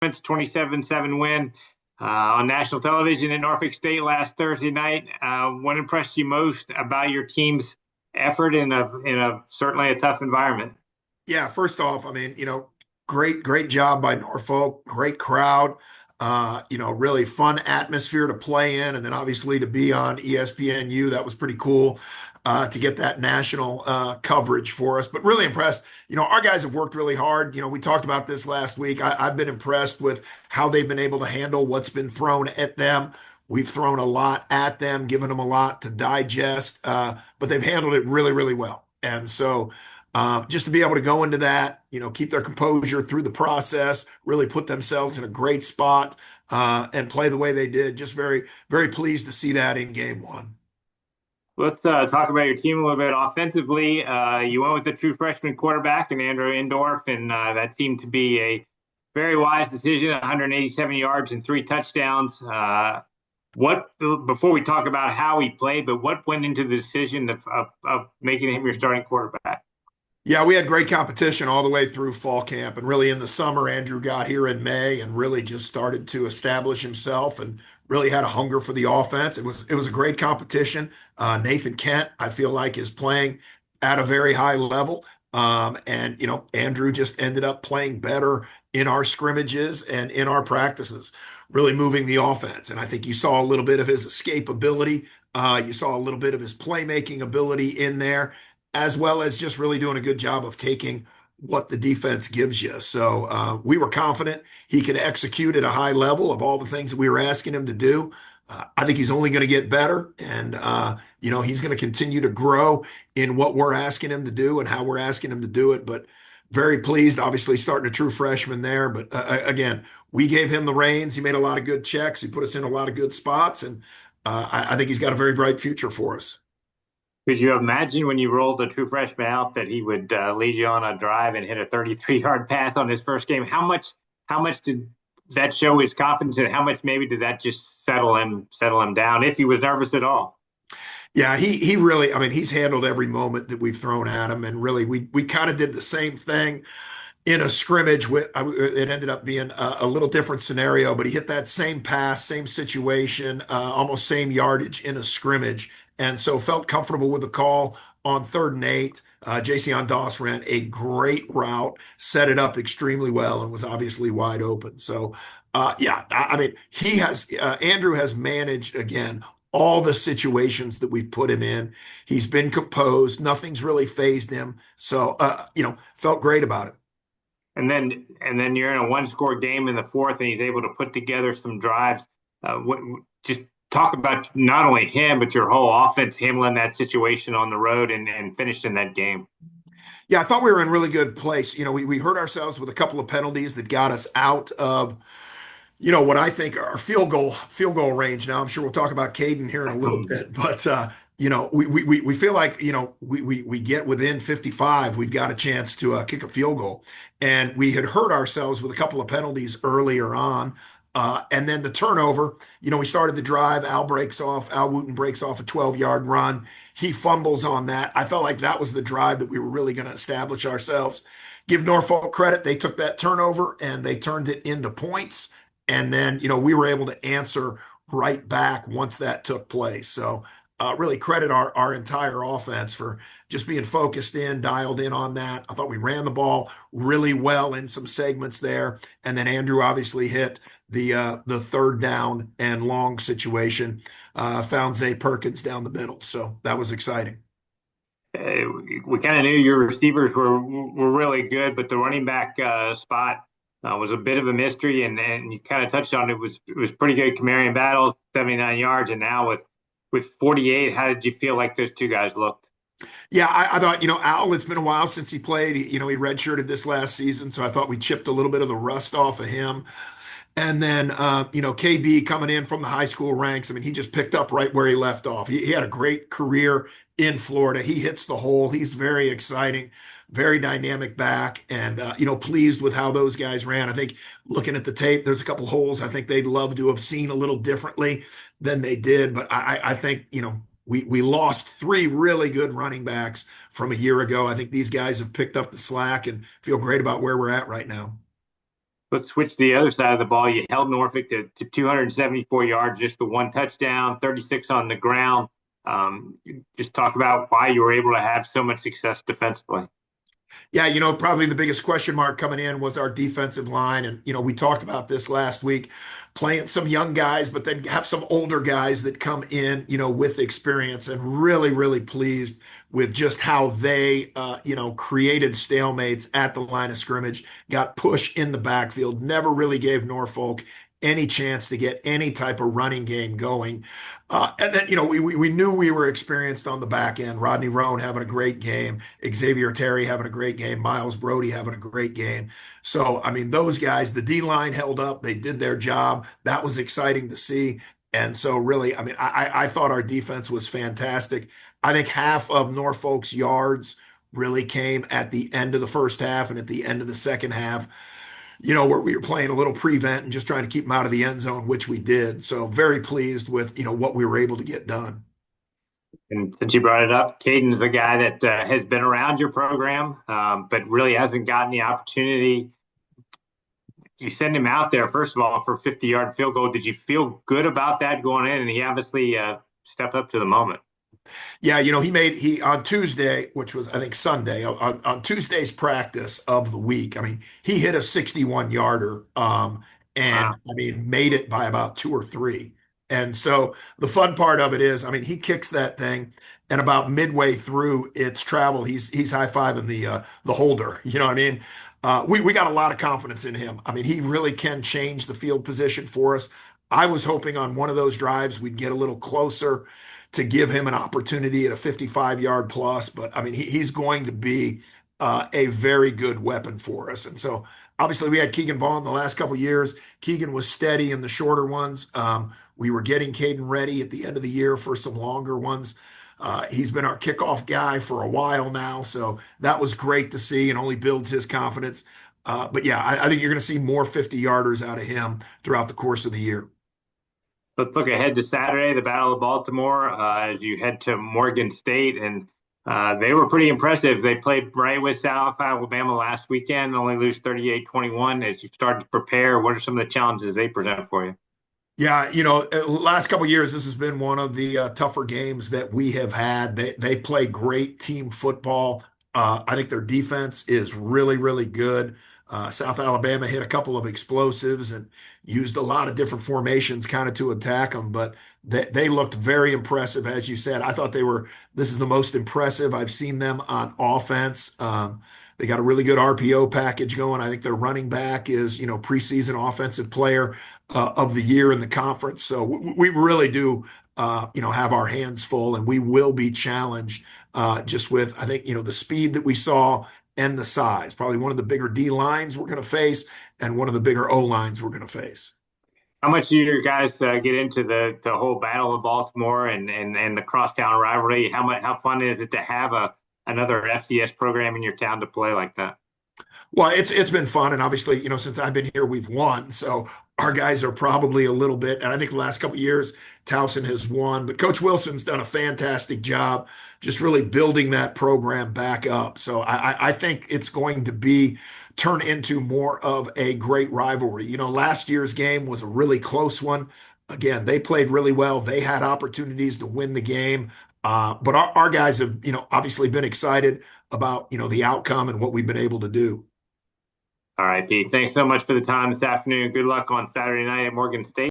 27-7 win on national television at Norfolk State last Thursday night. What impressed you most about your team's effort in a certainly a tough environment? Yeah, first off, great job by Norfolk, great crowd, really fun atmosphere to play in, and then obviously to be on ESPNU, that was pretty cool to get that national coverage for us. But really impressed. Our guys have worked really hard. We talked about this last week. I've been impressed with how they've been able to handle what's been thrown at them. We've thrown a lot at them, given them a lot to digest, but they've handled it really, really well. And so just to be able to go into that, keep their composure through the process, really put themselves in a great spot, and play the way they did. Just very, very pleased to see that in game one. Let's talk about your team a little bit offensively. You went with the true freshman quarterback and Andrew Indorf, and that seemed to be a very wise decision. 187 yards and 3 touchdowns. What before we talk about how he played, but what went into the decision of making him your starting quarterback? Yeah, we had great competition all the way through fall camp. And really in the summer, Andrew got here in May and really just started to establish himself and really had a hunger for the offense. It was a great competition. Nathan Kent, I feel like, is playing at a very high level. Andrew just ended up playing better in our scrimmages and in our practices, really moving the offense. And I think you saw a little bit of his escapability. You saw a little bit of his playmaking ability in there, as well as just really doing a good job of taking what the defense gives you. So we were confident he could execute at a high level of all the things that we were asking him to do. I think he's only going to get better, and he's going to continue to grow in what we're asking him to do and how we're asking him to do it. But very pleased, obviously starting a true freshman there. But again, we gave him the reins. He made a lot of good checks. He put us in a lot of good spots, and I think he's got a very bright future for us. Could you imagine when you rolled the true freshman out that he would lead you on a drive and hit a 33-yard pass on his first game? How much did that show his confidence, and how much maybe did that just settle him down if he was nervous at all? Yeah, he really, he's handled every moment that we've thrown at him, and really we kind of did the same thing in a scrimmage. It ended up being a little different scenario, but he hit that same pass, same situation, almost same yardage in a scrimmage, and so felt comfortable with the call on 3rd and 8. Jason Doss ran a great route, set it up extremely well, and was obviously wide open. So, yeah, Andrew has managed again all the situations that we've put him in. He's been composed. Nothing's really fazed him. So, felt great about it. And then you're in a one-score game in the fourth, and he's able to put together some drives. Just talk about not only him but your whole offense handling that situation on the road and finishing that game. Yeah, I thought we were in really good place. We hurt ourselves with a couple of penalties that got us out of what I think are field goal range. Now, I'm sure we'll talk about Caden here in a little bit, but we feel like we get within 55, we've got a chance to kick a field goal, and we had hurt ourselves with a couple of penalties earlier on, and then the turnover. We started the drive. Al Wooten breaks off a 12-yard run. He fumbles on that. I felt like that was the drive that we were really going to establish ourselves. Give Norfolk credit; they took that turnover and they turned it into points. And then, we were able to answer right back once that took place. So really credit our entire offense for just being focused in, dialed in on that. I thought we ran the ball really well in some segments there. And then Andrew obviously hit the 3rd down and long situation, found Zay Perkins down the middle. So that was exciting. We kind of knew your receivers were really good, but the running back spot was a bit of a mystery, and you kind of touched on it. It was pretty good. Camarion Battles, 79 yards, and now with 48, how did you feel like those two guys looked? Yeah, I thought, Al, it's been a while since he played. He redshirted this last season, so I thought we chipped a little bit of the rust off of him. And then, KB coming in from the high school ranks. He just picked up right where he left off. He had a great career in Florida. He hits the hole. He's very exciting, very dynamic back, and pleased with how those guys ran. I think looking at the tape, there's a couple holes I think they'd love to have seen a little differently than they did. But I think we lost 3 really good running backs from a year ago. I think these guys have picked up the slack and feel great about where we're at right now. Let's switch to the other side of the ball. You held Norfolk to 274 yards, just the one touchdown, 36 on the ground. Just talk about why you were able to have so much success defensively. Yeah, probably the biggest question mark coming in was our defensive line. And, we talked about this last week, playing some young guys, but then have some older guys that come in, with experience, and really, really pleased with just how they, created stalemates at the line of scrimmage, got push in the backfield, never really gave Norfolk any chance to get any type of running game going. And then, we knew we were experienced on the back end. Rodney Roan having a great game, Xavier Terry having a great game, Miles Brody having a great game. So, I mean, those guys, the D line held up. They did their job. That was exciting to see. And so, really, I mean, I thought our defense was fantastic. I think half of Norfolk's yards really came at the end of the first half and at the end of the second half, where we were playing a little prevent and just trying to keep them out of the end zone, which we did. So very pleased with, what we were able to get done. And since you brought it up, Caden's a guy that has been around your program, but really hasn't gotten the opportunity. You send him out there, first of all, for a 50-yard field goal. Did you feel good about that going in? And he obviously stepped up to the moment. Yeah, he on Tuesday, which was I think Sunday, on Tuesday's practice of the week. I mean, he hit a 61 yarder, and Wow. I mean made it by about two or three. And so the fun part of it is, I mean, he kicks that thing, and about midway through its travel, he's high fiving the holder. You know what I mean? We got a lot of confidence in him. I mean, he really can change the field position for us. I was hoping on one of those drives we'd get a little closer to give him an opportunity at a 55-yard plus. But I mean, he's going to be a very good weapon for us. And so obviously we had Keegan Vaughn the last couple of years. Keegan was steady in the shorter ones. We were getting Caden ready at the end of the year for some longer ones. He's been our kickoff guy for a while now. So that was great to see and only builds his confidence. But yeah, I think you're going to see more 50-yarders out of him throughout the course of the year. Let's look ahead to Saturday, the Battle of Baltimore, as you head to Morgan State. And they were pretty impressive. They played right with South Alabama last weekend, only lose 38-21. As you start to prepare, what are some of the challenges they present for you? Yeah, last couple of years, this has been one of the tougher games that we have had. They play great team football. I think their defense is really, really good. South Alabama hit a couple of explosives and used a lot of different formations kind of to attack them, but they looked very impressive, as you said. I thought this is the most impressive I've seen them on offense. They got a really good RPO package going. I think their running back is, preseason offensive player of the year in the conference. So we really do, have our hands full, and we will be challenged just with, I think, the speed that we saw and the size. Probably one of the bigger D lines we're going to face and one of the bigger O lines we're going to face. How much do you guys get into the whole Battle of Baltimore and the crosstown rivalry? How fun is it to have another FCS program in your town to play like that? Well, it's been fun, and obviously, since I've been here, we've won. So our guys are probably a little bit, and I think the last couple of years, Towson has won, but Coach Wilson's done a fantastic job just really building that program back up. So I think it's going to turn into more of a great rivalry. Last year's game was a really close one. Again, they played really well. They had opportunities to win the game. But our guys have, obviously been excited about, the outcome and what we've been able to do. All right, Pete. Thanks so much for the time this afternoon. Good luck on Saturday night at Morgan State.